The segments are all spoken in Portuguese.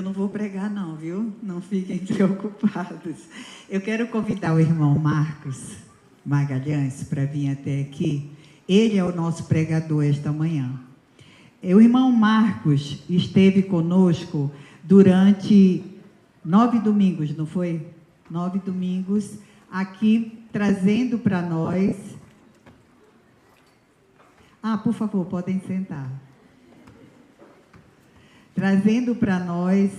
eu não vou pregar não, viu? Não fiquem preocupados. Eu quero convidar o irmão Marcos Magalhães para vir até aqui. Ele é o nosso pregador esta manhã. O irmão Marcos esteve conosco durante 9 domingos, não foi? 9 domingos, aqui trazendo para nós... por favor, podem sentar. Trazendo para nós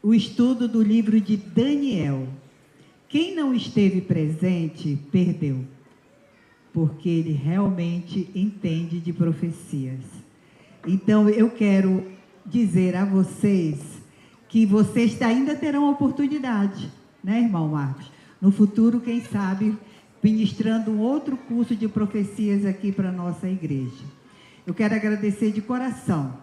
o estudo do livro de Daniel. Quem não esteve presente, perdeu, porque ele realmente entende de profecias. Então, eu quero dizer a vocês que vocês ainda terão oportunidade, né, irmão Marcos? No futuro, quem sabe, ministrando um outro curso de profecias aqui para a nossa igreja. Eu quero agradecer de coração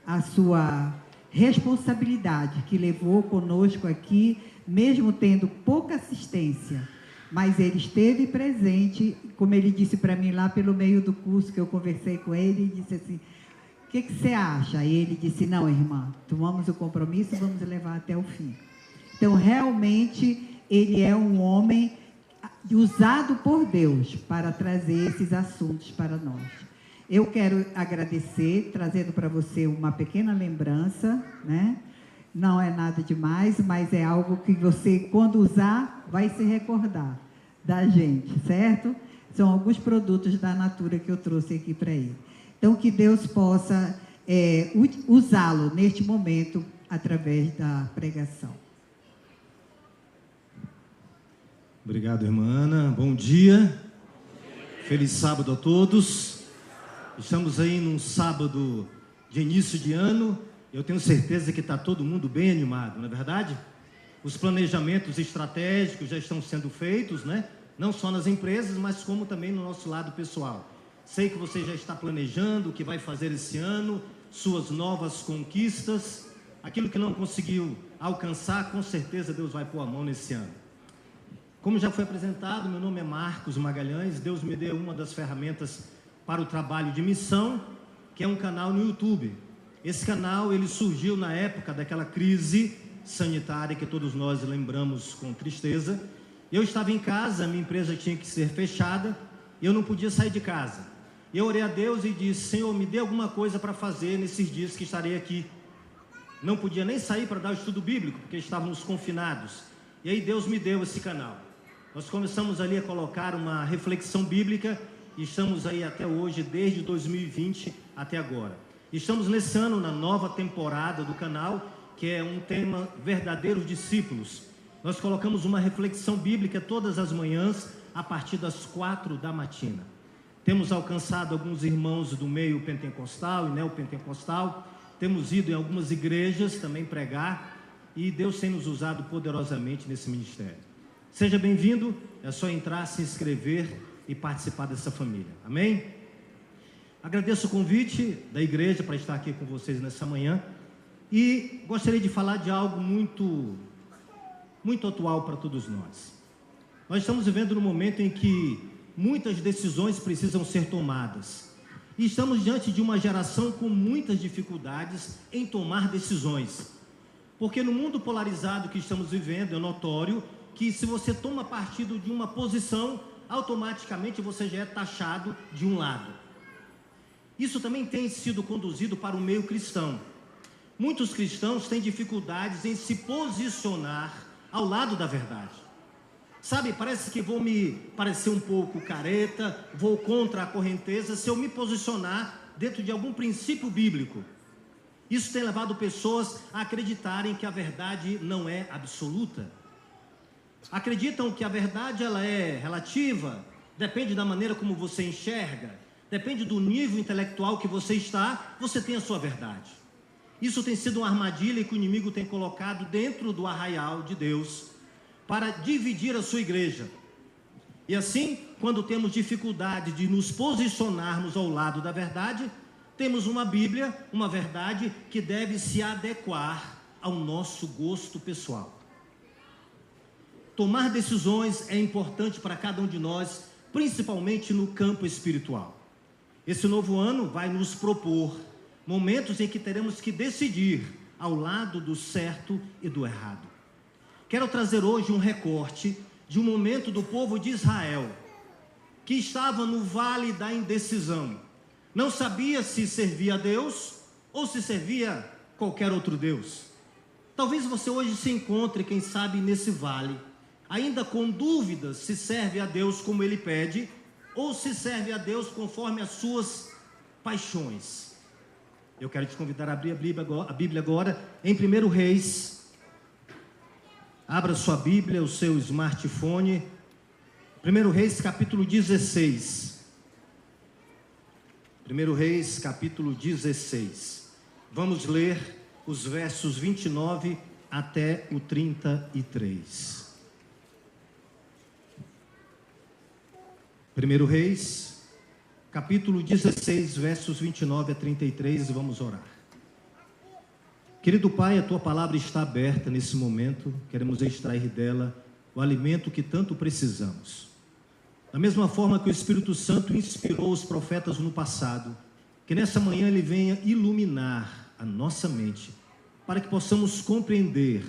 a sua responsabilidade que levou conosco aqui, mesmo tendo pouca assistência, mas ele esteve presente, como ele disse para mim lá pelo meio do curso que eu conversei com ele, e disse assim, o que você acha? E ele disse, não, irmã, tomamos o compromisso e vamos levar até o fim. Então, realmente, ele é um homem usado por Deus para trazer esses assuntos para nós. Eu quero agradecer, trazendo para você uma pequena lembrança, né? Não é nada demais, mas é algo que você, quando usar, vai se recordar da gente, certo? São alguns produtos da Natura que eu trouxe aqui para ele. Então, que Deus possa usá-lo neste momento através da pregação. Obrigado, irmã Ana. Bom dia. Feliz sábado a todos. Estamos aí num sábado de início de ano. Eu tenho certeza que está todo mundo bem animado, não é verdade? Os planejamentos estratégicos já estão sendo feitos, né? Não só nas empresas, mas como também no nosso lado pessoal. Sei que você já está planejando o que vai fazer esse ano, suas novas conquistas, aquilo que não conseguiu alcançar, com certeza Deus vai pôr a mão nesse ano. Como já foi apresentado, meu nome é Marcos Magalhães. Deus me deu uma das ferramentas para o trabalho de missão, que é um canal no YouTube. Esse canal, ele surgiu na época daquela crise sanitária que todos nós lembramos com tristeza. Eu estava em casa, a minha empresa tinha que ser fechada, e eu não podia sair de casa. Eu orei a Deus e disse, Senhor, me dê alguma coisa para fazer nesses dias que estarei aqui. Não podia nem sair para dar o estudo bíblico, porque estávamos confinados. E aí Deus me deu esse canal. Nós começamos ali a colocar uma reflexão bíblica, e estamos aí até hoje, desde 2020 até agora. Estamos nesse ano na nova temporada do canal, que é um tema verdadeiros discípulos. Nós colocamos uma reflexão bíblica todas as manhãs, a partir das 4 da matina. Temos alcançado alguns irmãos do meio pentecostal e neopentecostal, temos ido em algumas igrejas também pregar, e Deus tem nos usado poderosamente nesse ministério. Seja bem-vindo, é só entrar, se inscrever e participar dessa família, amém? Agradeço o convite da igreja para estar aqui com vocês nessa manhã, e gostaria de falar de algo muito atual para todos nós. Nós estamos vivendo num momento em que muitas decisões precisam ser tomadas, e estamos diante de uma geração com muitas dificuldades em tomar decisões, porque no mundo polarizado que estamos vivendo, é notório que se você toma partido de uma posição, automaticamente você já é taxado de um lado. Isso também tem sido conduzido para o meio cristão. Muitos cristãos têm dificuldades em se posicionar ao lado da verdade. Sabe, parece que vou me parecer um pouco careta, vou contra a correnteza se eu me posicionar dentro de algum princípio bíblico. Isso tem levado pessoas a acreditarem que a verdade não é absoluta. Acreditam que a verdade ela é relativa, depende da maneira como você enxerga, depende do nível intelectual que você está, você tem a sua verdade. Isso tem sido uma armadilha que o inimigo tem colocado dentro do arraial de Deus para dividir a sua igreja. E assim, quando temos dificuldade de nos posicionarmos ao lado da verdade, temos uma Bíblia, uma verdade que deve se adequar ao nosso gosto pessoal. Tomar decisões é importante para cada um de nós, principalmente no campo espiritual. Esse novo ano vai nos propor momentos em que teremos que decidir ao lado do certo e do errado. Quero trazer hoje um recorte de um momento do povo de Israel, que estava no vale da indecisão. Não sabia se servia a Deus ou se servia qualquer outro Deus. Talvez você hoje se encontre, quem sabe, nesse vale, ainda com dúvidas se serve a Deus como Ele pede, ou se serve a Deus conforme as suas paixões. Eu quero te convidar a abrir a Bíblia agora, em 1 Reis. Abra sua Bíblia, o seu smartphone. 1 Reis, capítulo 16. 1 Reis, capítulo 16. Vamos ler os versos 29 até o 33. 1 Reis, capítulo 16, versos 29 a 33, e vamos orar. Querido Pai, a Tua palavra está aberta nesse momento, queremos extrair dela o alimento que tanto precisamos. Da mesma forma que o Espírito Santo inspirou os profetas no passado, que nessa manhã Ele venha iluminar a nossa mente, para que possamos compreender,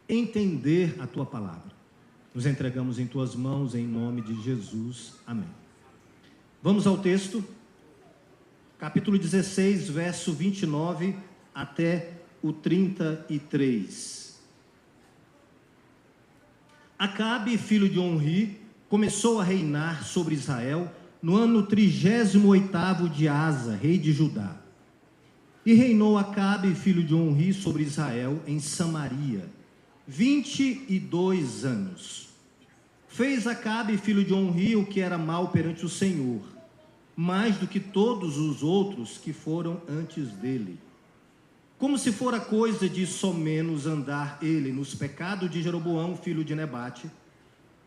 entender a Tua palavra. Nos entregamos em Tuas mãos, em nome de Jesus. Amém. Vamos ao texto, capítulo 16, verso 29 até o 33. Acabe, filho de Onri, começou a reinar sobre Israel no ano 38º de Asa, rei de Judá. E reinou Acabe, filho de Onri, sobre Israel em Samaria, 22 anos. Fez Acabe, filho de Onri, o que era mal perante o Senhor, mais do que todos os outros que foram antes dele. Como se fora coisa de somenos andar ele nos pecados de Jeroboão, filho de Nebate,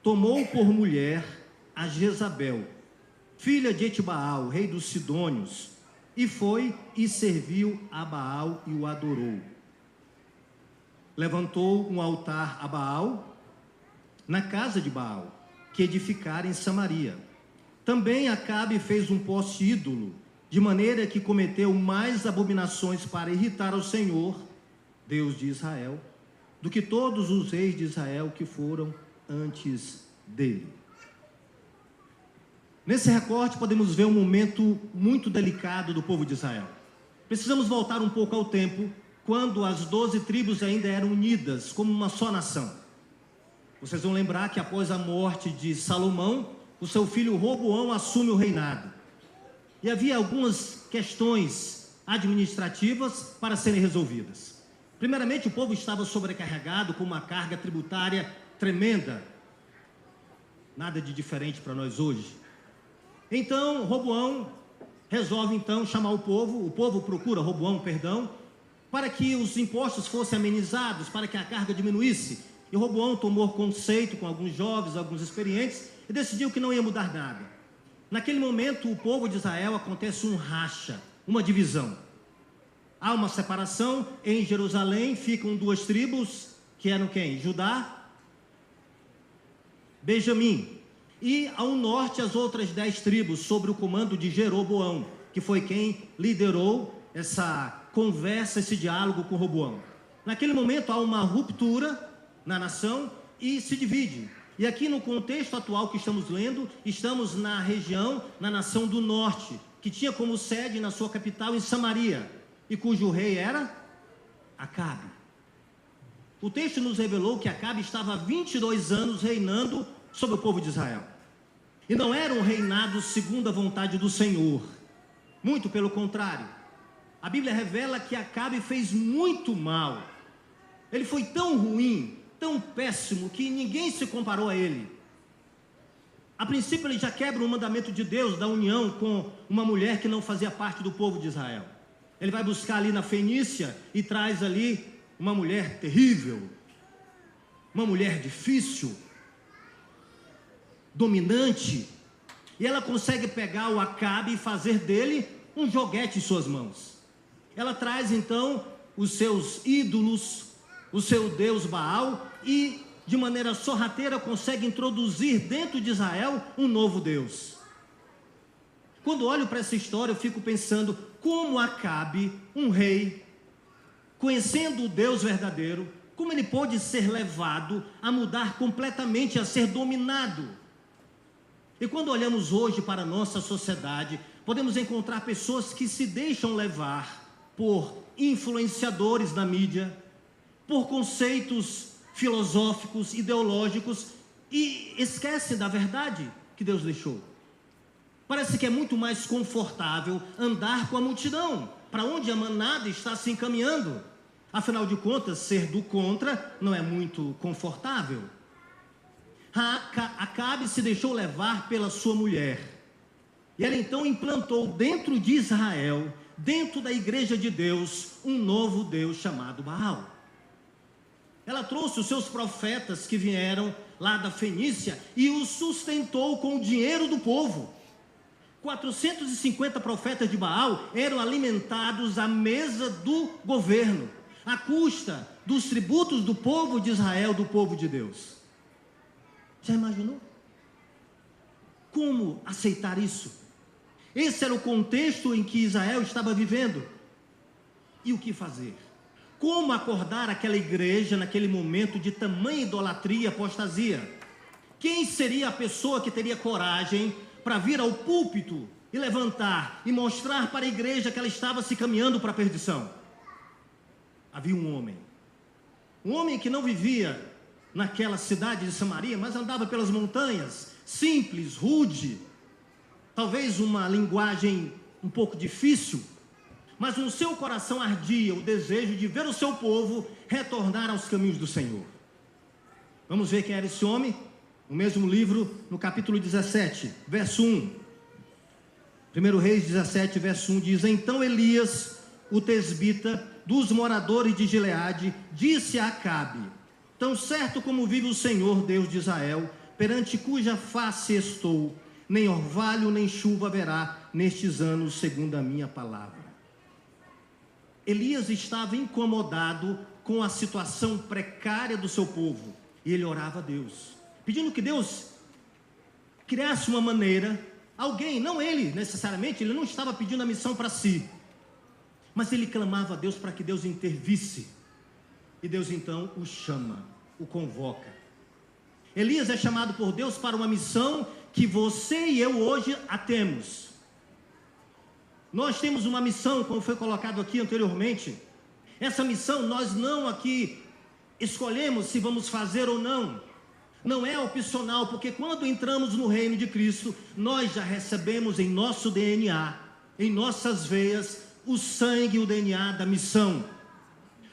tomou por mulher a Jezabel, filha de Etbaal, rei dos Sidônios, e foi e serviu a Baal e o adorou. Levantou um altar a Baal na casa de Baal, que edificara em Samaria. Também Acabe fez um poste ídolo, de maneira que cometeu mais abominações para irritar ao Senhor, Deus de Israel, do que todos os reis de Israel que foram antes dele. Nesse recorte podemos ver um momento muito delicado do povo de Israel. Precisamos voltar um pouco ao tempo, quando as 12 tribos ainda eram unidas como uma só nação. Vocês vão lembrar que após a morte de Salomão, o seu filho Roboão assume o reinado. E havia algumas questões administrativas para serem resolvidas. Primeiramente, o povo estava sobrecarregado com uma carga tributária tremenda. Nada de diferente para nós hoje. Então, Roboão resolve chamar o povo procura Roboão, para que os impostos fossem amenizados, para que a carga diminuísse. E Roboão tomou conceito com alguns jovens, alguns experientes, e decidiu que não ia mudar nada. Naquele momento, o povo de Israel acontece um racha, uma divisão. Há uma separação, em Jerusalém ficam duas tribos, que eram quem? Judá, Benjamim. E ao norte as outras 10 tribos, sob o comando de Jeroboão, que foi quem liderou essa conversa, esse diálogo com Roboão. Naquele momento há uma ruptura na nação e se divide. E aqui no contexto atual que estamos lendo, estamos na região, na nação do norte, que tinha como sede na sua capital em Samaria, e cujo rei era Acabe. O texto nos revelou que Acabe estava há 22 anos reinando sobre o povo de Israel. E não era um reinado segundo a vontade do Senhor. Muito pelo contrário. A Bíblia revela que Acabe fez muito mal. Ele foi tão ruim, tão péssimo, que ninguém se comparou a ele. A princípio ele já quebra o mandamento de Deus da união com uma mulher que não fazia parte do povo de Israel. Ele vai buscar ali na Fenícia e traz ali uma mulher terrível, uma mulher difícil, dominante, e ela consegue pegar o Acabe e fazer dele um joguete em suas mãos. Ela traz então os seus ídolos, o seu deus Baal, e de maneira sorrateira consegue introduzir dentro de Israel um novo Deus. Quando olho para essa história, eu fico pensando como Acabe, um rei, conhecendo o Deus verdadeiro, como ele pôde ser levado a mudar completamente, a ser dominado. E quando olhamos hoje para a nossa sociedade, podemos encontrar pessoas que se deixam levar por influenciadores da mídia, por conceitos filosóficos, ideológicos, e esquecem da verdade que Deus deixou. Parece que é muito mais confortável andar com a multidão, para onde a manada está se encaminhando. Afinal de contas, ser do contra não é muito confortável. Acabe se deixou levar pela sua mulher. E ela então implantou dentro de Israel, dentro da igreja de Deus, um novo Deus chamado Baal. Ela trouxe os seus profetas que vieram lá da Fenícia e os sustentou com o dinheiro do povo. 450 profetas de Baal eram alimentados à mesa do governo, à custa dos tributos do povo de Israel, do povo de Deus. Já imaginou? Como aceitar isso? Esse era o contexto em que Israel estava vivendo. E o que fazer? Como acordar aquela igreja naquele momento de tamanha idolatria e apostasia? Quem seria a pessoa que teria coragem para vir ao púlpito e levantar e mostrar para a igreja que ela estava se caminhando para a perdição? Havia um homem que não vivia naquela cidade de Samaria, mas andava pelas montanhas, simples, rude, talvez uma linguagem um pouco difícil, mas no seu coração ardia o desejo de ver o seu povo retornar aos caminhos do Senhor. Vamos ver quem era esse homem? No mesmo livro, no capítulo 17, verso 1. 1 Reis 17, verso 1 diz: Então Elias, o tesbita, dos moradores de Gileade, disse a Acabe: Tão certo como vive o Senhor, Deus de Israel, perante cuja face estou, nem orvalho nem chuva haverá nestes anos, segundo a minha palavra. Elias estava incomodado com a situação precária do seu povo, e ele orava a Deus, pedindo que Deus criasse uma maneira, alguém, não ele necessariamente, ele não estava pedindo a missão para si, mas ele clamava a Deus para que Deus intervisse, e Deus então o chama, o convoca. Elias é chamado por Deus para uma missão que você e eu hoje a temos. Nós temos uma missão, como foi colocado aqui anteriormente. Essa missão nós não aqui escolhemos se vamos fazer ou não. Não é opcional, porque quando entramos no reino de Cristo, nós já recebemos em nosso DNA, em nossas veias, o sangue e o DNA da missão.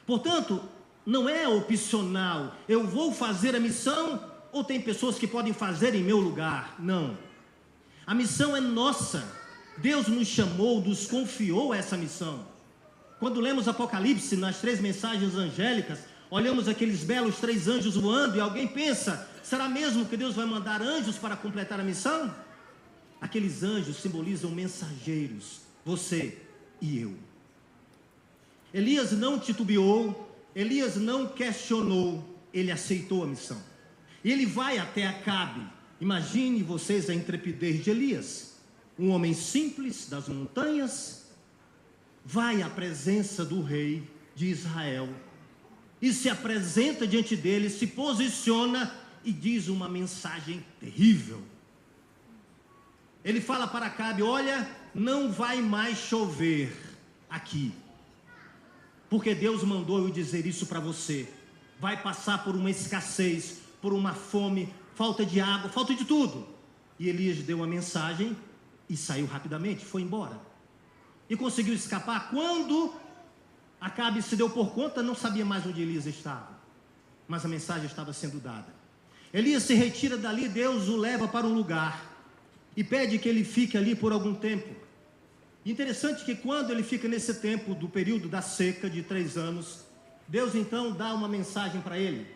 Portanto, não é opcional. Eu vou fazer a missão ou tem pessoas que podem fazer em meu lugar? Não. A missão é nossa. Deus nos chamou, nos confiou essa missão. Quando lemos Apocalipse, nas 3 mensagens angélicas, olhamos aqueles belos 3 anjos voando e alguém pensa, será mesmo que Deus vai mandar anjos para completar a missão? Aqueles anjos simbolizam mensageiros, você e eu. Elias não titubeou, Elias não questionou, ele aceitou a missão. E ele vai até Acabe. Imagine vocês a intrepidez de Elias. Um homem simples das montanhas, vai à presença do rei de Israel e se apresenta diante dele, se posiciona e diz uma mensagem terrível. Ele fala para Acabe: olha, não vai mais chover aqui, porque Deus mandou eu dizer isso para você. Vai passar por uma escassez, por uma fome, falta de água, falta de tudo. E Elias deu uma mensagem e saiu rapidamente, foi embora. E conseguiu escapar. Quando Acabe se deu por conta, não sabia mais onde Elias estava, mas a mensagem estava sendo dada. Elias se retira dali, Deus o leva para um lugar e pede que ele fique ali por algum tempo. Interessante que quando ele fica nesse tempo do período da seca de 3 anos, Deus então dá uma mensagem para ele.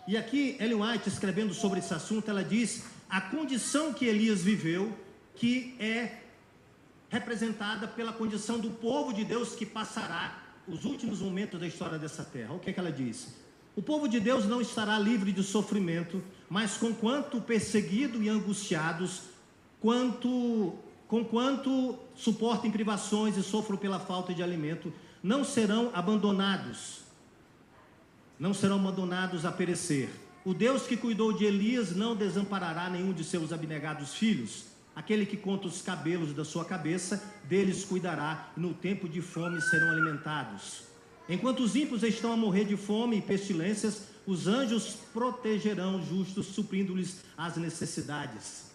E aqui Ellen White, escrevendo sobre esse assunto, ela diz a condição que Elias viveu, que é representada pela condição do povo de Deus que passará os últimos momentos da história dessa terra. O que é que ela diz? O povo de Deus não estará livre de sofrimento, mas conquanto perseguido e angustiados, quanto conquanto suportem privações e sofram pela falta de alimento, não serão abandonados a perecer. O Deus que cuidou de Elias não desamparará nenhum de seus abnegados filhos. Aquele que conta os cabelos da sua cabeça, deles cuidará, e no tempo de fome serão alimentados. Enquanto os ímpios estão a morrer de fome e pestilências, os anjos protegerão os justos, suprindo-lhes as necessidades.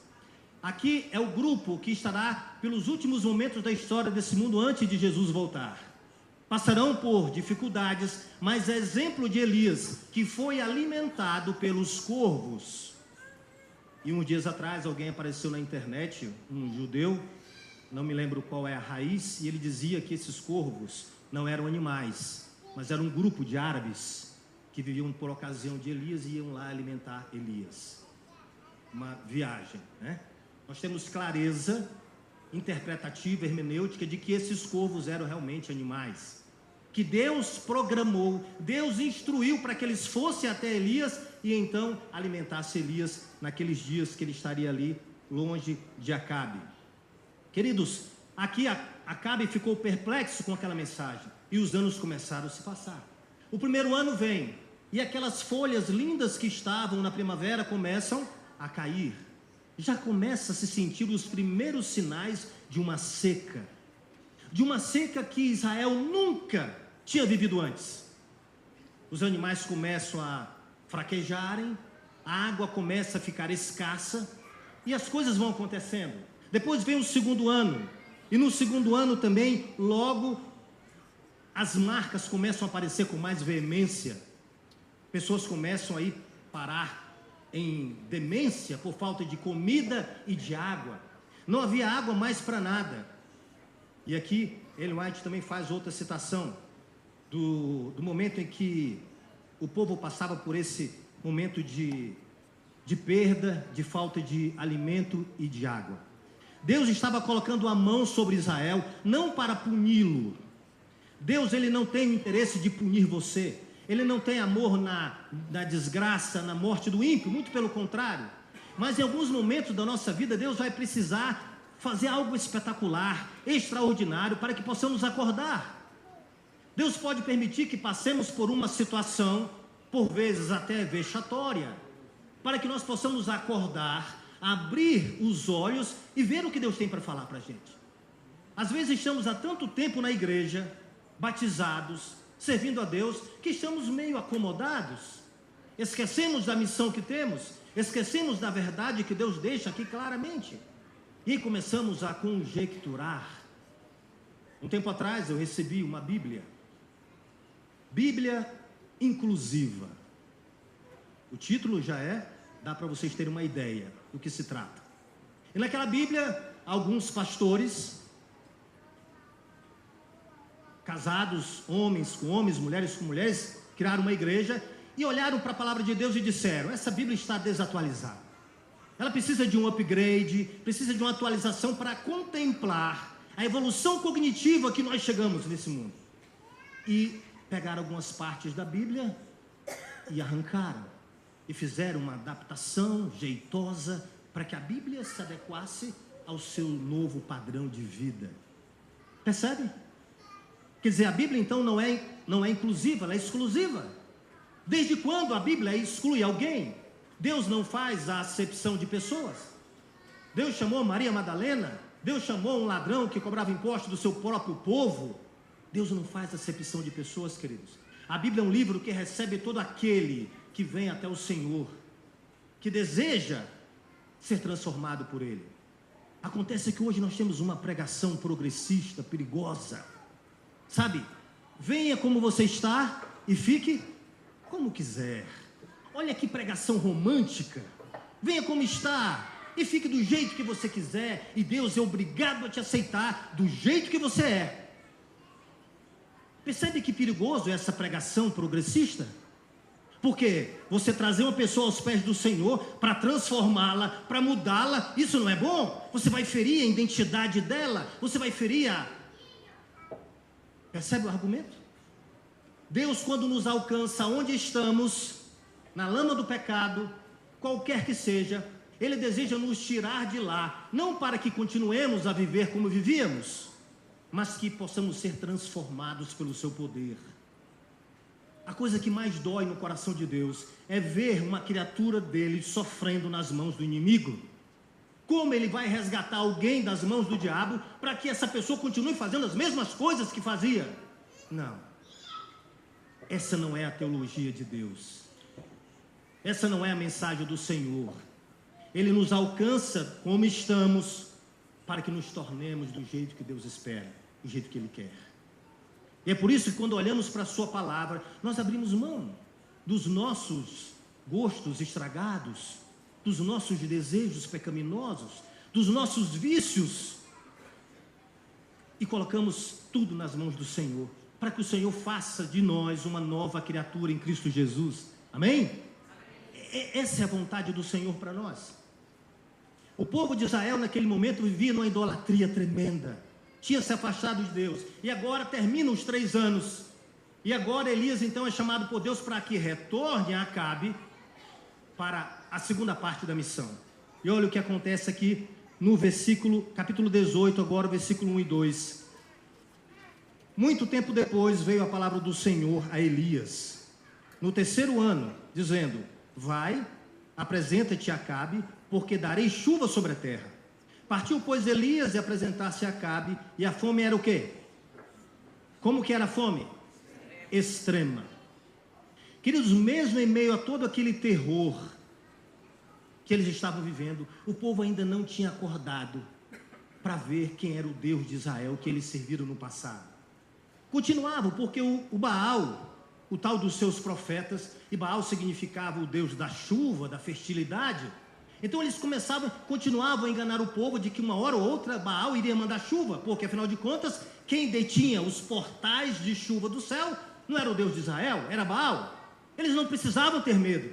Aqui é o grupo que estará pelos últimos momentos da história desse mundo antes de Jesus voltar. Passarão por dificuldades, mas é exemplo de Elias, que foi alimentado pelos corvos. E uns dias atrás alguém apareceu na internet, um judeu, não me lembro qual é a raiz, e ele dizia que esses corvos não eram animais, mas era um grupo de árabes que viviam por ocasião de Elias e iam lá alimentar Elias. Uma viagem, né? Nós temos clareza interpretativa, hermenêutica, de que esses corvos eram realmente animais, que Deus programou, Deus instruiu para que eles fossem até Elias e então alimentasse Elias naqueles dias que ele estaria ali longe de Acabe. Queridos, aqui Acabe ficou perplexo com aquela mensagem e os anos começaram a se passar. O primeiro ano vem e aquelas folhas lindas que estavam na primavera começam a cair. Já começa a se sentir os primeiros sinais de uma seca que Israel nunca tinha vivido antes. Os animais começam a fraquejarem, a água começa a ficar escassa e as coisas vão acontecendo. Depois vem o segundo ano, e no segundo ano também, logo, as marcas começam a aparecer com mais veemência. Pessoas começam a parar em demência por falta de comida e de água. Não havia água mais para nada. E aqui, Ellen White também faz outra citação do momento em que o povo passava por esse momento de perda, de falta de alimento e de água. Deus estava colocando a mão sobre Israel, não para puni-lo. Deus, ele não tem o interesse de punir você. Ele não tem amor na desgraça, na morte do ímpio, muito pelo contrário. Mas em alguns momentos da nossa vida, Deus vai precisar fazer algo espetacular, extraordinário, para que possamos acordar. Deus pode permitir que passemos por uma situação, por vezes até vexatória, para que nós possamos acordar, abrir os olhos e ver o que Deus tem para falar para a gente. Às vezes estamos há tanto tempo na igreja, batizados, servindo a Deus, que estamos meio acomodados, esquecemos da missão que temos, esquecemos da verdade que Deus deixa aqui claramente, e começamos a conjecturar. Um tempo atrás eu recebi uma Bíblia inclusiva. O título já dá para vocês terem uma ideia do que se trata. E naquela Bíblia, alguns pastores, casados, homens com homens, mulheres com mulheres, criaram uma igreja e olharam para a palavra de Deus e disseram: essa Bíblia está desatualizada. Ela precisa de um upgrade, precisa de uma atualização para contemplar a evolução cognitiva que nós chegamos nesse mundo. E pegaram algumas partes da Bíblia e arrancaram. E fizeram uma adaptação jeitosa para que a Bíblia se adequasse ao seu novo padrão de vida. Percebe? Quer dizer, a Bíblia então não é inclusiva, ela é exclusiva. Desde quando a Bíblia exclui alguém? Deus não faz a acepção de pessoas. Deus chamou Maria Madalena, Deus chamou um ladrão que cobrava imposto do seu próprio povo. Deus não faz acepção de pessoas, queridos. A Bíblia é um livro que recebe todo aquele que vem até o Senhor, que deseja ser transformado por Ele. Acontece que hoje nós temos uma pregação progressista, perigosa. Sabe, venha como você está e fique como quiser. Olha que pregação romântica. Venha como está e fique do jeito que você quiser, e Deus é obrigado a te aceitar do jeito que você é. Percebe que perigoso é essa pregação progressista? Porque você trazer uma pessoa aos pés do Senhor para transformá-la, para mudá-la, isso não é bom? Você vai ferir a identidade dela, você vai ferir a... Percebe o argumento? Deus, quando nos alcança onde estamos, na lama do pecado, qualquer que seja, Ele deseja nos tirar de lá, não para que continuemos a viver como vivíamos, mas que possamos ser transformados pelo seu poder. A coisa que mais dói no coração de Deus é ver uma criatura dele sofrendo nas mãos do inimigo. Como ele vai resgatar alguém das mãos do diabo para que essa pessoa continue fazendo as mesmas coisas que fazia? Não. Essa não é a teologia de Deus. Essa não é a mensagem do Senhor. Ele nos alcança como estamos, para que nos tornemos do jeito que Deus espera, do jeito que Ele quer. E é por isso que quando olhamos para a sua palavra, nós abrimos mão dos nossos gostos estragados, dos nossos desejos pecaminosos, dos nossos vícios, e colocamos tudo nas mãos do Senhor, para que o Senhor faça de nós uma nova criatura em Cristo Jesus. Amém? Essa é a vontade do Senhor para nós. O povo de Israel naquele momento vivia numa idolatria tremenda, tinha se afastado de Deus, e agora terminam os 3 anos, e agora Elias então é chamado por Deus para que retorne a Acabe para a segunda parte da missão. E olha o que acontece aqui no capítulo 18, agora o versículo 1 e 2. Muito tempo depois veio a palavra do Senhor a Elias, no 3º ano, dizendo: vai, apresenta-te a Acabe, porque darei chuva sobre a terra. Partiu, pois, Elias e apresentar-se a Acabe, e a fome era o quê? Como que era a fome? Extrema. Queridos, mesmo em meio a todo aquele terror que eles estavam vivendo, o povo ainda não tinha acordado para ver quem era o Deus de Israel que eles serviram no passado. Continuavam, porque o Baal, o tal dos seus profetas, e Baal significava o Deus da chuva, da fertilidade. Então eles continuavam a enganar o povo de que uma hora ou outra Baal iria mandar chuva, porque afinal de contas, quem detinha os portais de chuva do céu não era o Deus de Israel, era Baal. Eles não precisavam ter medo.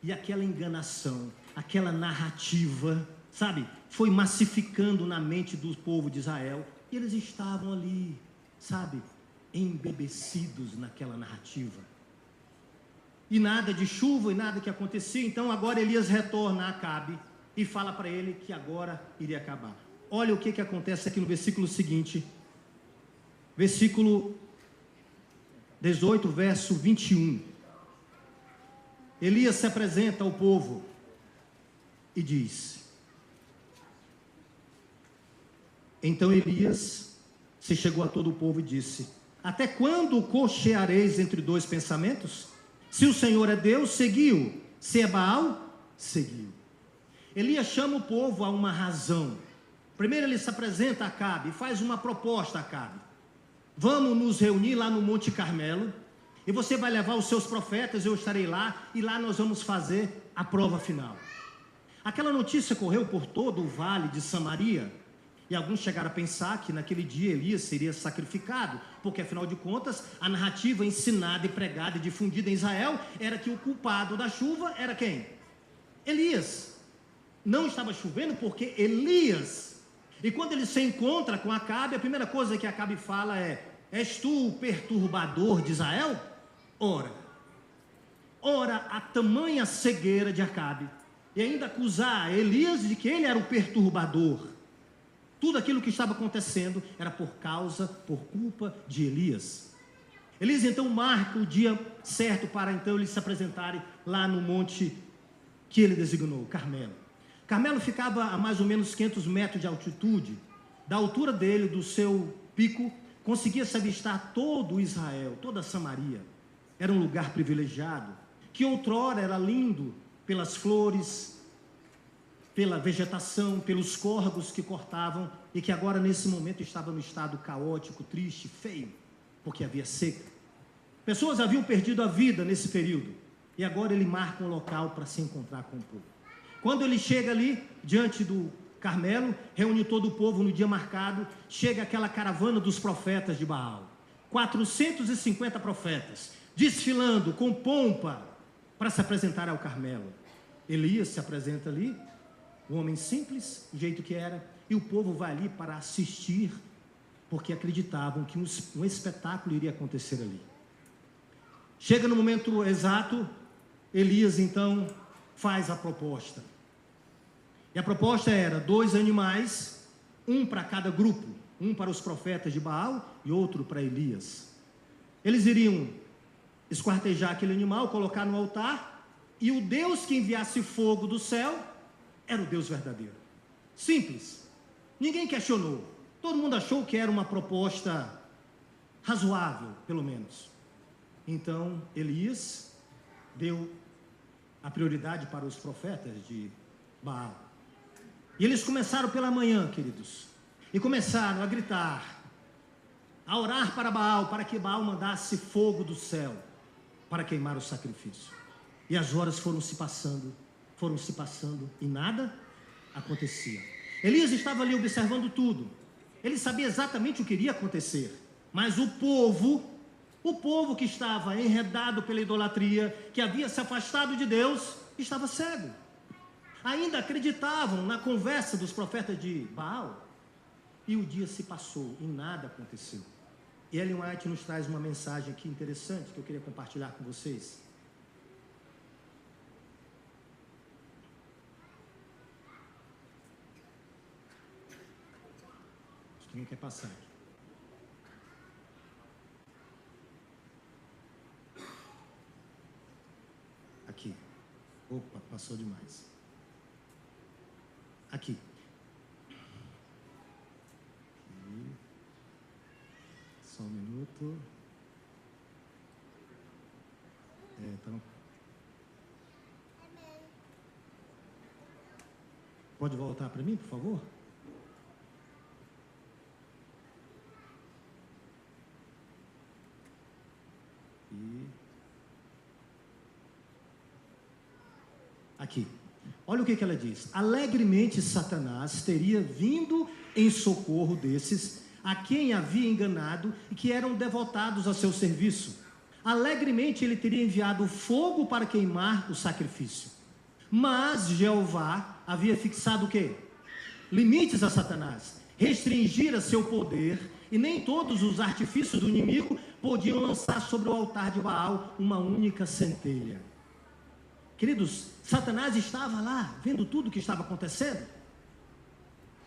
E aquela enganação, aquela narrativa, sabe, foi massificando na mente do povo de Israel, e eles estavam ali, sabe, embebecidos naquela narrativa. E nada de chuva, e nada que acontecia. Então agora Elias retorna a Acabe e fala para ele que agora iria acabar. Olha o que acontece aqui no versículo seguinte, versículo 18, verso 21. Elias se apresenta ao povo e diz: então Elias se chegou a todo o povo e disse: até quando cocheareis entre 2 pensamentos? Se o Senhor é Deus, seguiu. Se é Baal, seguiu. Elias chama o povo a uma razão. Primeiro ele se apresenta a Acabe e faz uma proposta a Acabe: vamos nos reunir lá no Monte Carmelo, e você vai levar os seus profetas, eu estarei lá, e lá nós vamos fazer a prova final. Aquela notícia correu por todo o vale de Samaria, e alguns chegaram a pensar que naquele dia Elias seria sacrificado, porque afinal de contas, a narrativa ensinada e pregada e difundida em Israel era que o culpado da chuva era quem? Elias. Não estava chovendo porque Elias. E quando ele se encontra com Acabe, a primeira coisa que Acabe fala é: és tu o perturbador de Israel? Ora, a tamanha cegueira de Acabe, e ainda acusar Elias de que ele era o perturbador. Tudo aquilo que estava acontecendo era por culpa de Elias. Elias então marca o dia certo para então eles se apresentarem lá no monte que ele designou, Carmelo. Carmelo ficava a mais ou menos 500 metros de altitude. Da altura dele, do seu pico, conseguia-se avistar todo Israel, toda Samaria. Era um lugar privilegiado, que outrora era lindo pelas flores, pela vegetação, pelos córregos que cortavam, e que agora nesse momento estava no estado caótico, triste, feio, porque havia seca. Pessoas haviam perdido a vida nesse período, e agora ele marca um local para se encontrar com o povo. Quando ele chega ali, diante do Carmelo, reúne todo o povo no dia marcado, chega aquela caravana dos profetas de Baal, 450 profetas, desfilando com pompa, para se apresentar ao Carmelo. Elias se apresenta ali, um homem simples, do jeito que era, e o povo vai ali para assistir, porque acreditavam que um espetáculo iria acontecer ali. Chega no momento exato, Elias então faz a proposta: E a proposta era 2 animais, um para cada grupo, um para os profetas de Baal e outro para Elias. Eles iriam esquartejar aquele animal, colocar no altar, e o Deus que enviasse fogo do céu era o Deus verdadeiro. Simples. Ninguém questionou. Todo mundo achou que era uma proposta razoável, pelo menos. Então, Elias deu a prioridade para os profetas de Baal. E eles começaram pela manhã, queridos, e começaram a gritar, a orar para Baal, para que Baal mandasse fogo do céu, para queimar o sacrifício. E as horas foram se passando, e nada acontecia. Elias estava ali observando tudo. Ele sabia exatamente o que iria acontecer. Mas o povo que estava enredado pela idolatria, que havia se afastado de Deus, estava cego. Ainda acreditavam na conversa dos profetas de Baal. E o dia se passou e nada aconteceu. E Ellen White nos traz uma mensagem aqui interessante que eu queria compartilhar com vocês. Acho que não quer passar aqui. Aqui. Opa, passou demais. Aqui. Só um minuto. Então. Pode voltar para mim, por favor? Aqui. Olha o que ela diz. Alegremente Satanás teria vindo em socorro desses a quem havia enganado e que eram devotados a seu serviço. Alegremente ele teria enviado fogo para queimar o sacrifício. Mas Jeová havia fixado o quê? Limites a Satanás, restringira seu poder, e nem todos os artifícios do inimigo podiam lançar sobre o altar de Baal uma única centelha. Queridos, Satanás estava lá, vendo tudo o que estava acontecendo,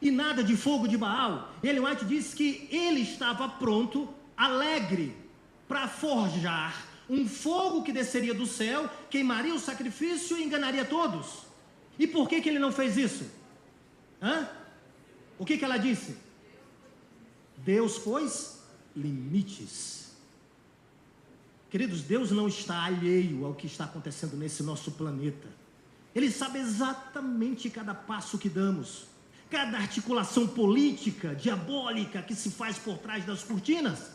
e nada de fogo de Baal. Ellen White diz que ele estava pronto, alegre, para forjar um fogo que desceria do céu, queimaria o sacrifício e enganaria todos. E por que ele não fez isso? O que ela disse? Deus pôs limites. Queridos, Deus não está alheio ao que está acontecendo nesse nosso planeta. Ele sabe exatamente cada passo que damos, cada articulação política, diabólica que se faz por trás das cortinas.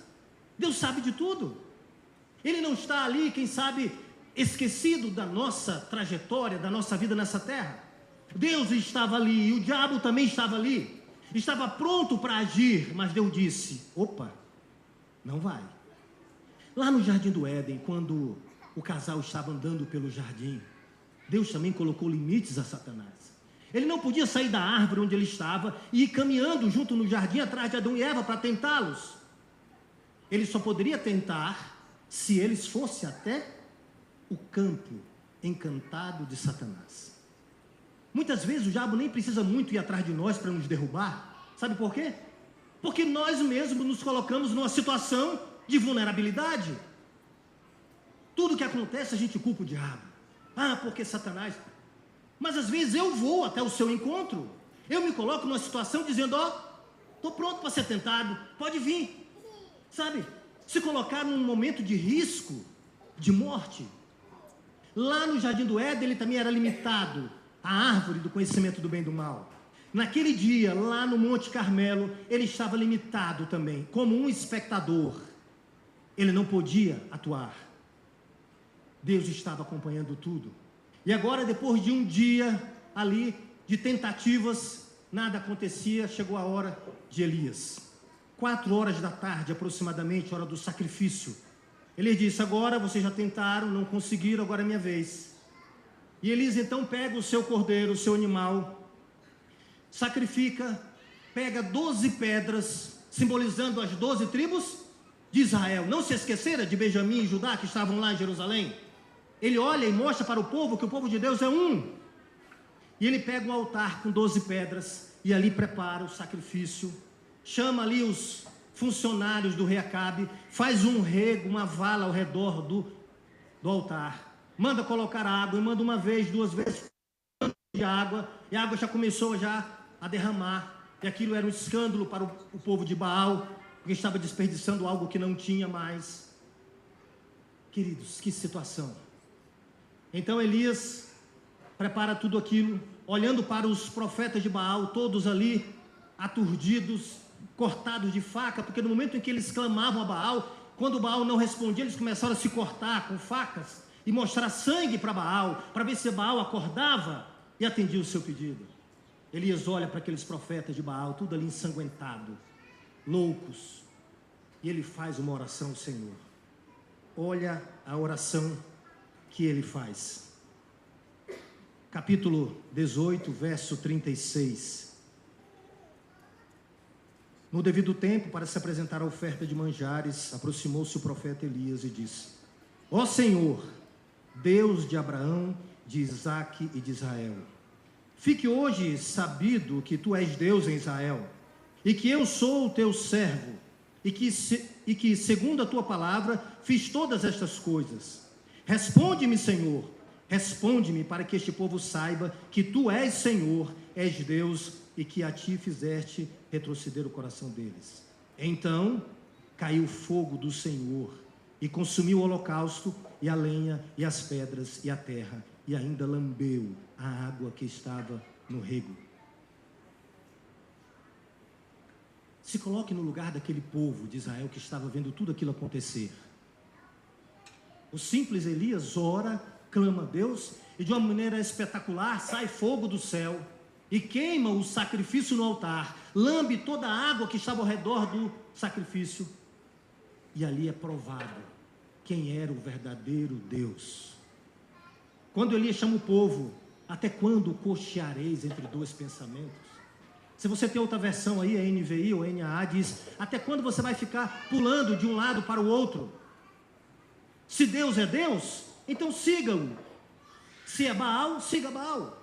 Deus sabe de tudo. Ele não está ali, quem sabe, esquecido da nossa trajetória, da nossa vida nessa terra. Deus estava ali, e o diabo também estava ali. Estava pronto para agir, mas Deus disse, opa, não vai. Lá no Jardim do Éden, quando o casal estava andando pelo jardim, Deus também colocou limites a Satanás. Ele não podia sair da árvore onde ele estava e ir caminhando junto no jardim atrás de Adão e Eva para tentá-los. Ele só poderia tentar se eles fossem até o campo encantado de Satanás. Muitas vezes o diabo nem precisa muito ir atrás de nós para nos derrubar. Sabe por quê? Porque nós mesmos nos colocamos numa situação de vulnerabilidade. Tudo que acontece a gente culpa o diabo. Porque Satanás. Mas às vezes eu vou até o seu encontro. Eu me coloco numa situação dizendo, estou pronto para ser tentado, pode vir. Sabe, se colocar num momento de risco, de morte. Lá no Jardim do Éden ele também era limitado à árvore do conhecimento do bem e do mal. Naquele dia, lá no Monte Carmelo, ele estava limitado também, como um espectador. Ele não podia atuar. Deus estava acompanhando tudo. E agora, depois de um dia ali, de tentativas, nada acontecia, chegou a hora de Elias. 4 horas da tarde, aproximadamente, hora do sacrifício. Ele disse, agora vocês já tentaram, não conseguiram, agora é minha vez. E Elias então pega o seu cordeiro, o seu animal, sacrifica, pega 12 pedras, simbolizando as 12 tribos de Israel. Não se esqueceram de Benjamim e Judá, que estavam lá em Jerusalém? Ele olha e mostra para o povo que o povo de Deus é um. E ele pega um altar com 12 pedras e ali prepara o sacrifício. Chama ali os funcionários do rei Acabe, faz um rego, uma vala ao redor do altar. Manda colocar água, e manda uma vez, duas vezes de água, e a água já começou a derramar. E aquilo era um escândalo para o povo de Baal, porque estava desperdiçando algo que não tinha mais. Queridos, que situação. Então Elias prepara tudo aquilo, olhando para os profetas de Baal, todos ali, aturdidos, cortados de faca, porque no momento em que eles clamavam a Baal, quando Baal não respondia, eles começaram a se cortar com facas, e mostrar sangue para Baal, para ver se Baal acordava e atendia o seu pedido. Elias olha para aqueles profetas de Baal, tudo ali ensanguentado, loucos, e ele faz uma oração ao Senhor. Olha a oração que ele faz. Capítulo 18, verso 36. No devido tempo, para se apresentar a oferta de manjares, aproximou-se o profeta Elias e disse: Ó Senhor, Deus de Abraão, de Isaque e de Israel, fique hoje sabido que tu és Deus em Israel, e que eu sou o teu servo, e que segundo a tua palavra, fiz todas estas coisas. Responde-me, Senhor, responde-me, para que este povo saiba que tu és Senhor, és Deus, e que a ti fizeste retroceder o coração deles. Então caiu o fogo do Senhor, e consumiu o holocausto, e a lenha, e as pedras, e a terra, e ainda lambeu a água que estava no rego. Se coloque no lugar daquele povo de Israel que estava vendo tudo aquilo acontecer. O simples Elias ora, clama a Deus, e de uma maneira espetacular sai fogo do céu, e queima o sacrifício no altar, lambe toda a água que estava ao redor do sacrifício, e ali é provado quem era o verdadeiro Deus. Quando Elias chama o povo, até quando cocheareis entre dois pensamentos? Se você tem outra versão aí, a NVI ou NAA, diz: até quando você vai ficar pulando de um lado para o outro? Se Deus é Deus, então siga-o. Se é Baal, siga Baal.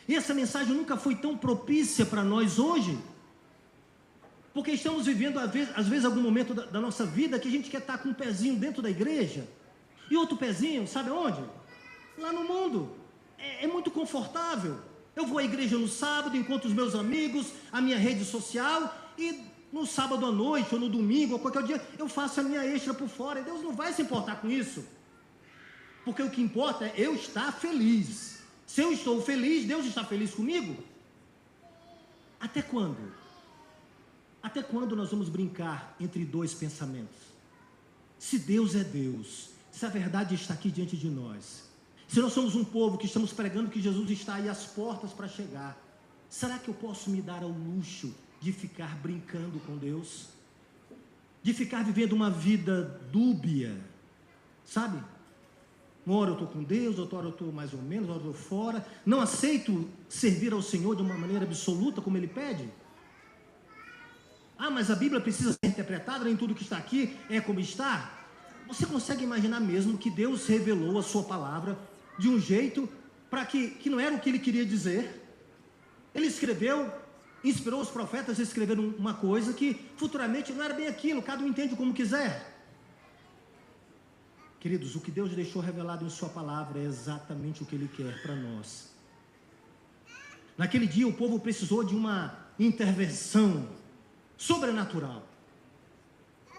E essa mensagem nunca foi tão propícia para nós hoje, porque estamos vivendo, às vezes, algum momento da nossa vida que a gente quer estar com um pezinho dentro da igreja, e outro pezinho, sabe onde? Lá no mundo. É muito confortável. Eu vou à igreja no sábado, encontro os meus amigos, a minha rede social, e no sábado à noite, ou no domingo, ou qualquer dia, eu faço a minha extra por fora, e Deus não vai se importar com isso, porque o que importa é eu estar feliz. Se eu estou feliz, Deus está feliz comigo. Até quando? Até quando nós vamos brincar entre dois pensamentos? Se Deus é Deus, se a verdade está aqui diante de nós, se nós somos um povo que estamos pregando que Jesus está aí às portas para chegar, será que eu posso me dar ao luxo de ficar brincando com Deus? De ficar vivendo uma vida dúbia, sabe? Uma hora eu estou com Deus, outra hora eu estou mais ou menos, outra hora eu estou fora. Não aceito servir ao Senhor de uma maneira absoluta, como Ele pede. Ah, mas a Bíblia precisa ser interpretada, nem tudo que está aqui é como está. Você consegue imaginar mesmo que Deus revelou a sua palavra de um jeito para que não era o que Ele queria dizer? Ele escreveu, inspirou os profetas a escrever uma coisa que futuramente não era bem aquilo, cada um entende como quiser. Queridos, o que Deus deixou revelado em sua palavra é exatamente o que Ele quer para nós. Naquele dia o povo precisou de uma intervenção sobrenatural.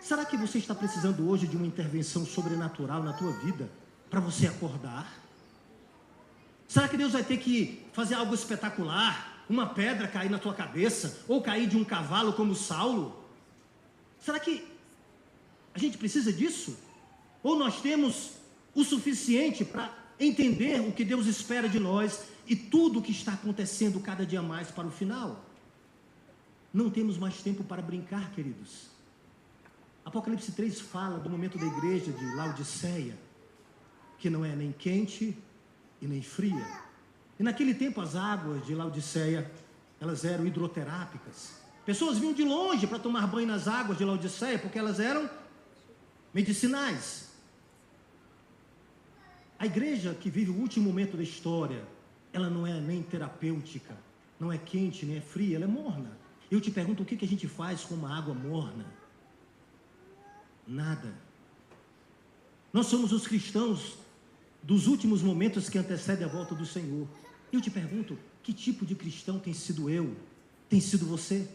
Será que você está precisando hoje de uma intervenção sobrenatural na tua vida para você acordar? Será que Deus vai ter que fazer algo espetacular? Uma pedra cair na tua cabeça? Ou cair de um cavalo como Saulo? Será que a gente precisa disso? Ou nós temos o suficiente para entender o que Deus espera de nós e tudo o que está acontecendo cada dia mais para o final? Não temos mais tempo para brincar, queridos. Apocalipse 3 fala do momento da igreja de Laodiceia, que não é nem quente e nem fria. E naquele tempo as águas de Laodiceia, elas eram hidroterápicas. Pessoas vinham de longe para tomar banho nas águas de Laodiceia, porque elas eram medicinais. A igreja que vive o último momento da história, ela não é nem terapêutica, não é quente, nem é fria, ela é morna. Eu te pergunto, o que a gente faz com uma água morna? Nada. Nós somos os cristãos dos últimos momentos que antecedem a volta do Senhor. Eu te pergunto, que tipo de cristão tem sido eu? Tem sido você?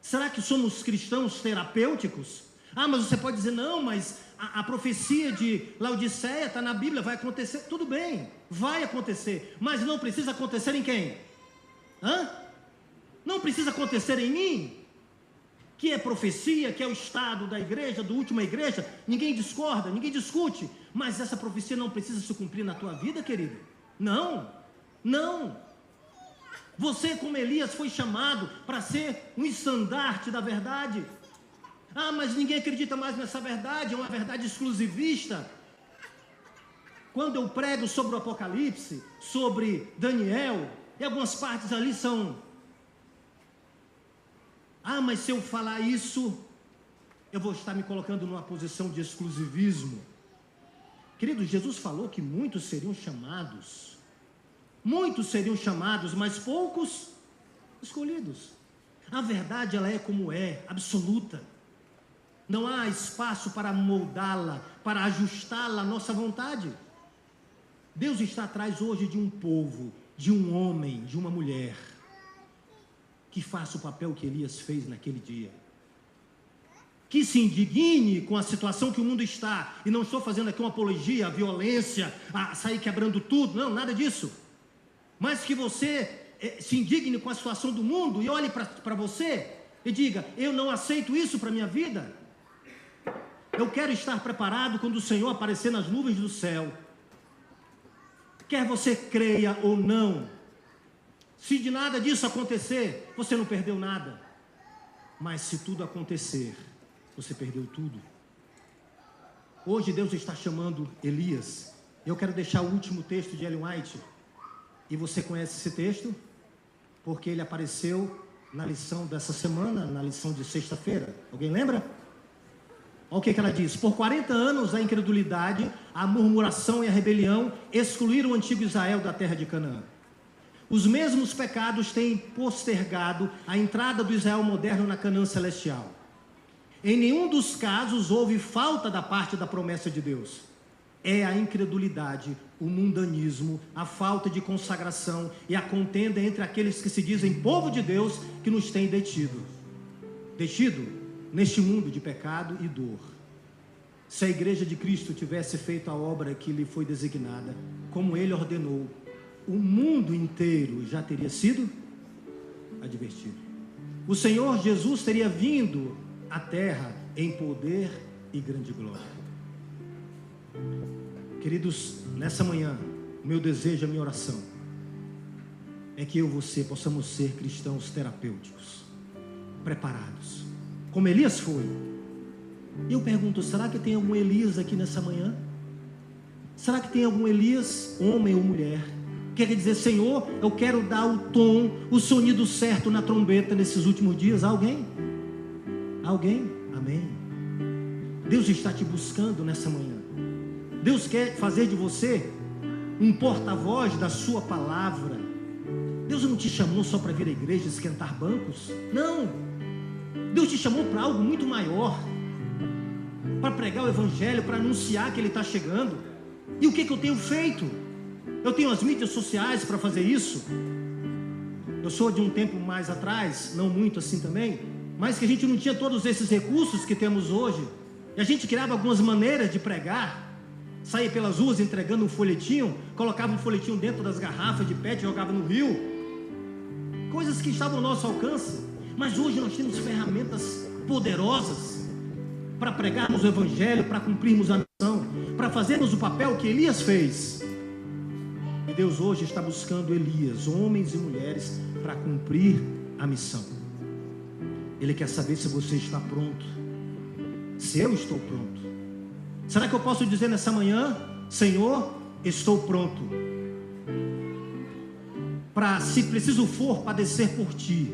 Será que somos cristãos terapêuticos? Ah, mas você pode dizer, não, mas a profecia de Laodiceia está na Bíblia, vai acontecer. Tudo bem, vai acontecer, mas não precisa acontecer em quem? Não precisa acontecer em mim? Que é profecia, que é o estado da igreja, da última igreja, ninguém discorda, ninguém discute, mas essa profecia não precisa se cumprir na tua vida, querido. Não. Você, como Elias, foi chamado para ser um estandarte da verdade. Ah, mas ninguém acredita mais nessa verdade, é uma verdade exclusivista. Quando eu prego sobre o Apocalipse, sobre Daniel, e algumas partes ali são... Ah, mas se eu falar isso, eu vou estar me colocando numa posição de exclusivismo. Querido, Jesus falou que muitos seriam chamados, mas poucos escolhidos. A verdade, ela é como é, absoluta. Não há espaço para moldá-la, para ajustá-la à nossa vontade. Deus está atrás hoje de um povo, de um homem, de uma mulher, que faça o papel que Elias fez naquele dia. Que se indigne com a situação que o mundo está, e não estou fazendo aqui uma apologia à violência, a sair quebrando tudo, não, nada disso. Mas que você se indigne com a situação do mundo e olhe para você e diga, eu não aceito isso para a minha vida. Eu quero estar preparado quando o Senhor aparecer nas nuvens do céu. Quer você creia ou não, se de nada disso acontecer, você não perdeu nada. Mas se tudo acontecer, você perdeu tudo. Hoje Deus está chamando Elias. Eu quero deixar o último texto de Ellen White. E você conhece esse texto? Porque ele apareceu na lição dessa semana, na lição de sexta-feira. Alguém lembra? Olha o que ela diz. Por 40 anos a incredulidade, a murmuração e a rebelião excluíram o antigo Israel da terra de Canaã. Os mesmos pecados têm postergado a entrada do Israel moderno na Canaã celestial. Em nenhum dos casos houve falta da parte da promessa de Deus. É a incredulidade, o mundanismo, a falta de consagração e a contenda entre aqueles que se dizem povo de Deus que nos tem detido neste mundo de pecado e dor. Se a igreja de Cristo tivesse feito a obra que lhe foi designada, como ele ordenou, o mundo inteiro já teria sido advertido. O Senhor Jesus teria vindo à terra em poder e grande glória. Queridos, nessa manhã, o meu desejo, a minha oração é que eu e você possamos ser cristãos terapêuticos, preparados, como Elias foi. E eu pergunto, será que tem algum Elias aqui nessa manhã? Será que tem algum Elias, homem ou mulher, que quer dizer, Senhor, eu quero dar o tom, o sonido certo na trombeta nesses últimos dias? Alguém? Alguém? Amém. Deus está te buscando nessa manhã. Deus quer fazer de você um porta-voz da sua palavra. Deus não te chamou só para vir à igreja esquentar bancos. Não. Deus te chamou para algo muito maior, para pregar o evangelho, para anunciar que ele está chegando. E o que eu tenho feito? Eu tenho as mídias sociais para fazer isso. Eu sou de um tempo mais atrás, não muito assim também, mas que a gente não tinha todos esses recursos que temos hoje. E a gente criava algumas maneiras de pregar. Saía pelas ruas entregando um folhetinho, colocava um folhetinho dentro das garrafas de PET, jogava no rio. Coisas que estavam ao nosso alcance. Mas hoje nós temos ferramentas poderosas para pregarmos o evangelho, para cumprirmos a missão, para fazermos o papel que Elias fez. E Deus hoje está buscando Elias, homens e mulheres, para cumprir a missão. Ele quer saber se você está pronto, se eu estou pronto. Será que eu posso dizer nessa manhã, Senhor, estou pronto para, se preciso for, padecer por Ti,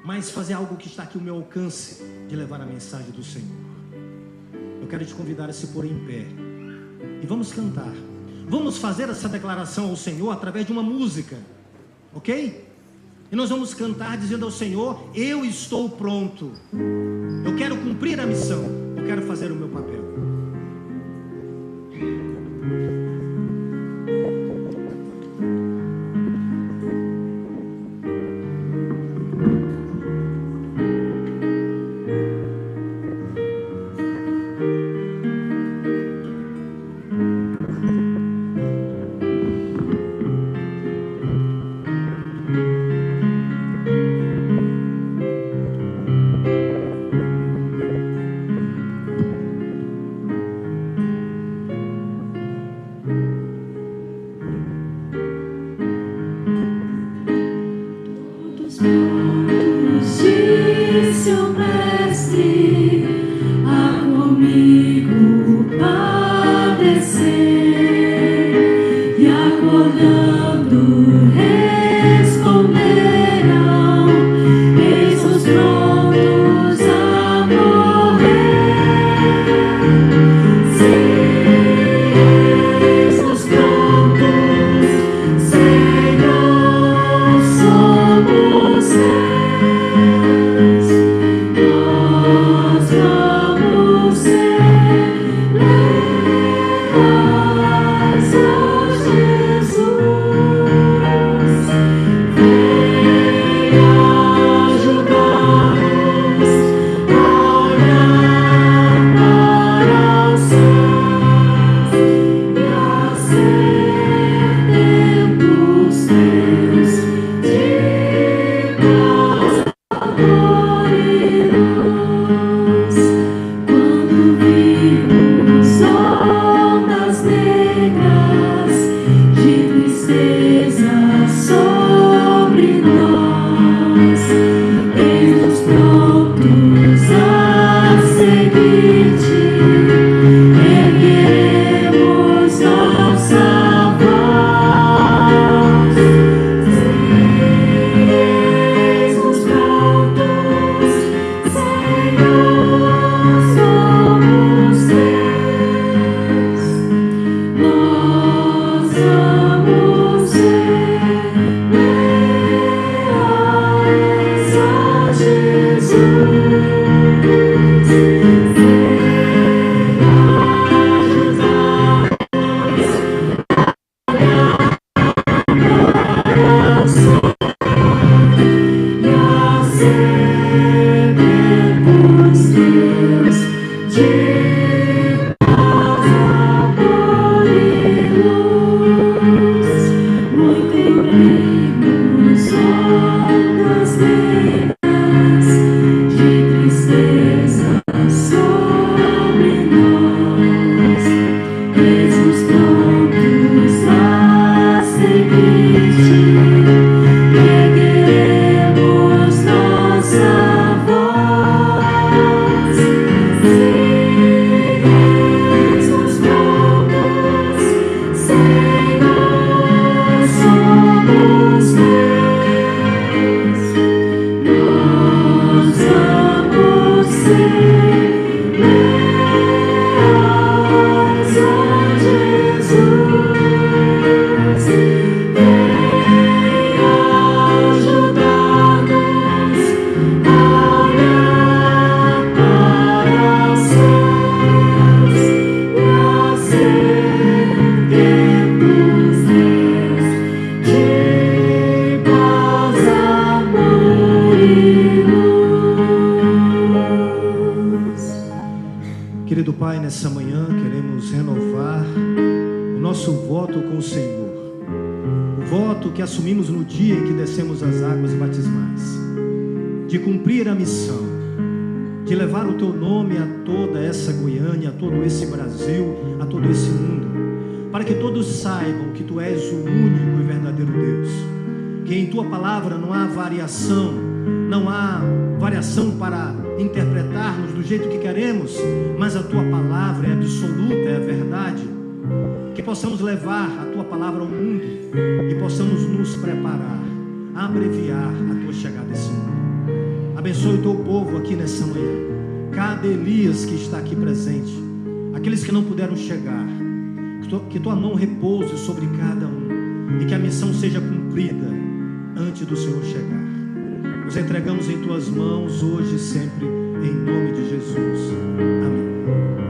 mas fazer algo que está aqui ao meu alcance, de levar a mensagem do Senhor. Eu quero te convidar a se pôr em pé e vamos cantar. vamos fazer essa declaração ao Senhor através de uma música, ok? E nós vamos cantar dizendo ao Senhor: eu estou pronto, eu quero cumprir a missão, eu quero fazer o meu papel. Não há variação para interpretarmos do jeito que queremos, mas a tua palavra é absoluta, é a verdade. Que possamos levar a tua palavra ao mundo e possamos nos preparar a abreviar a tua chegada a esse mundo. Abençoe o teu povo aqui nessa manhã, cada Elias que está aqui presente, aqueles que não puderam chegar, que tua mão repouse sobre cada um e que a missão seja cumprida antes do Senhor chegar. Nos entregamos em tuas mãos hoje e sempre, em nome de Jesus. Amém.